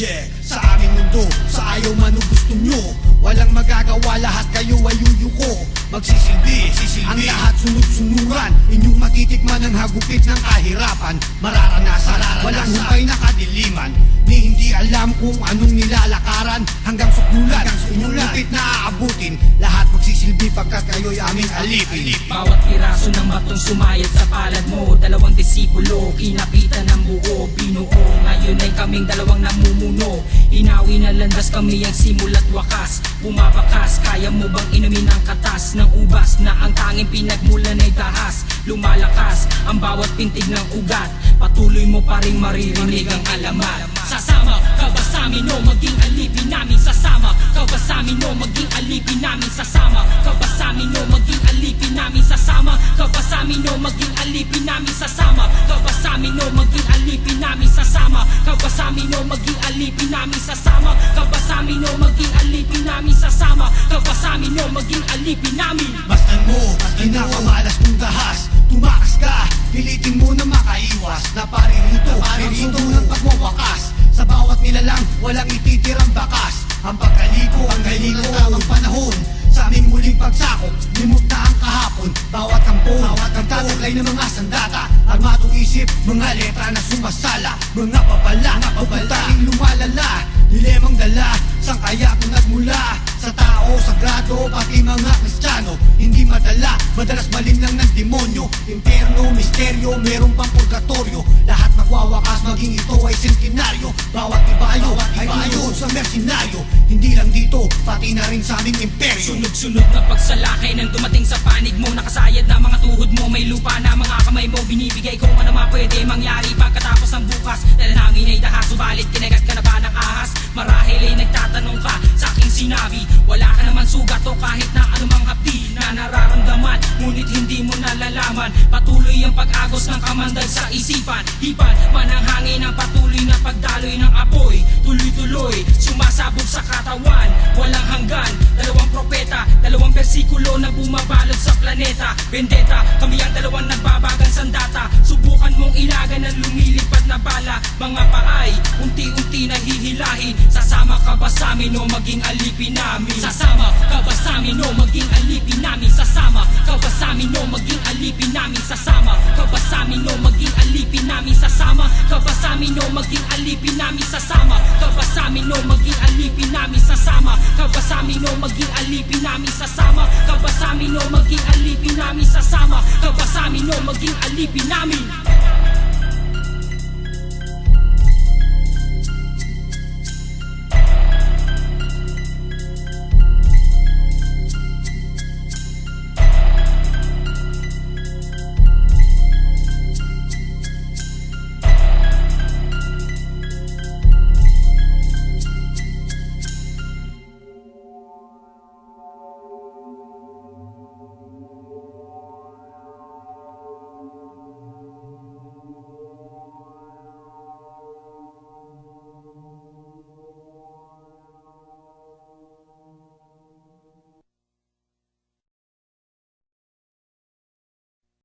Check. Sa aming mundo, sa ayaw man o gusto nyo, walang magagawa, lahat kayo ay yuyuko. Magsisilbi, ang lahat sunod-sunuran, inyong matitikman ang hagupit ng kahirapan. Mararanasan, walang humpay na kadiliman, ni hindi alam kung anong nilalakaran. Hanggang sukmulan, inyong lupit na aabutin, lahat magsisilbi pagkat kayo'y aming alipin. Bawat piraso ng batong sumayad sa palad mo, dalawang disipulo, kinapitan ng buo, binuo. Ngayon ay kaming dalawang namumuno, inawi na landas kami ang simula't wakas. Bumabakas, kaya mo bang inumin ang katas ng ubas na ang tanging pinagmulan ay dahas? Lumalakas ang bawat pintig ng ugat, patuloy mo pa rin maririnig ang alamat. Sasama ka ba sa amin o maging alipin namin? Sasama ka ba sa amin o maging alipin namin? Sasama ka ba sa amin o maging alipin namin? Sasama ka ba sa amin o maging alipin namin? Sasama ka ba sa amin o maging alipin namin? Sasama ka ba sa amin o maging alipin namin? Sasama ka ba sa amin o maging alipin namin? Sasama ka ba sa amin o maging alipin namin? Bastan mo, kinakamalas mong dahas, tumakas ka, pilitin mo na makaiwas. Na paririto, ang sundo ng pagwawakas, sa bawat nilalang walang ititirang bakas. Ang pagkaliko, ang galing ng tamang panahon, sa aming muling pagsakop, limot na ang kahapon. Bawat kampo, bawat ang tataglay ng mga sandata, armadong isip, mga letra na sumasala, mga babala, pagpuntaling lumalala, dilemang dala, sang kaya kung nagmula sa tao, sagrado, pati mga Kristiyano. Hindi madala, madalas malinlang ng demonyo, imperno, misteryo, meron pang purgatorio. Lahat magwawakas, maging ito ay sentinaryo. Bawat ibayo ay iyon sa mercenaryo, hindi lang dito, pati na rin sa aming imperyo. Sunod-sunod na pagsalakay nang dumating sa panig mo, nakasayad na mga tuhod mo, may lupa na mga kamay mo, binibigay kung ano pwede mangyari pagkatapos ng bukas. Dala namin ay dahas, subalit kinagat ka na ba ng ahas? Marahil ay nagtatanong ka sa aking sinabi, wala ka naman sugat o kahit na anumang hapdi na nararamdaman, ngunit hindi mo nalalaman. Patuloy ang pag-agos ng kamandag sa isipan, hipan man ang hangin ang patuloy na pagdaloy ng apoy. Tuloy-tuloy, sumasabog sa katawan, walang hanggan. Dalawang propeta, dalawang bersikulo na bumabalot sa planeta. Vendetta, kami ang dalawang nagbabagang sandata. Subukan mong ilagan ang lumilipad na bala, mga paay, unti-unti na hihilahin. Sasama ka ba sa amin o maging alipin namin? Sasama ka ba sa amin o maging alipin namin? Sasama ka ba sa amin o maging alipin namin? Sasama ka ba sa amin o maging alipin namin? Sasama ka ba sa amin o maging alipin namin? Sasama ka ba sa amin o maging alipin namin? Sasama ka ba sa amin o maging alipin namin? Sasama ka ba sa amin o maging alipin namin? Sasama ka ba sa amin o maging alipin namin?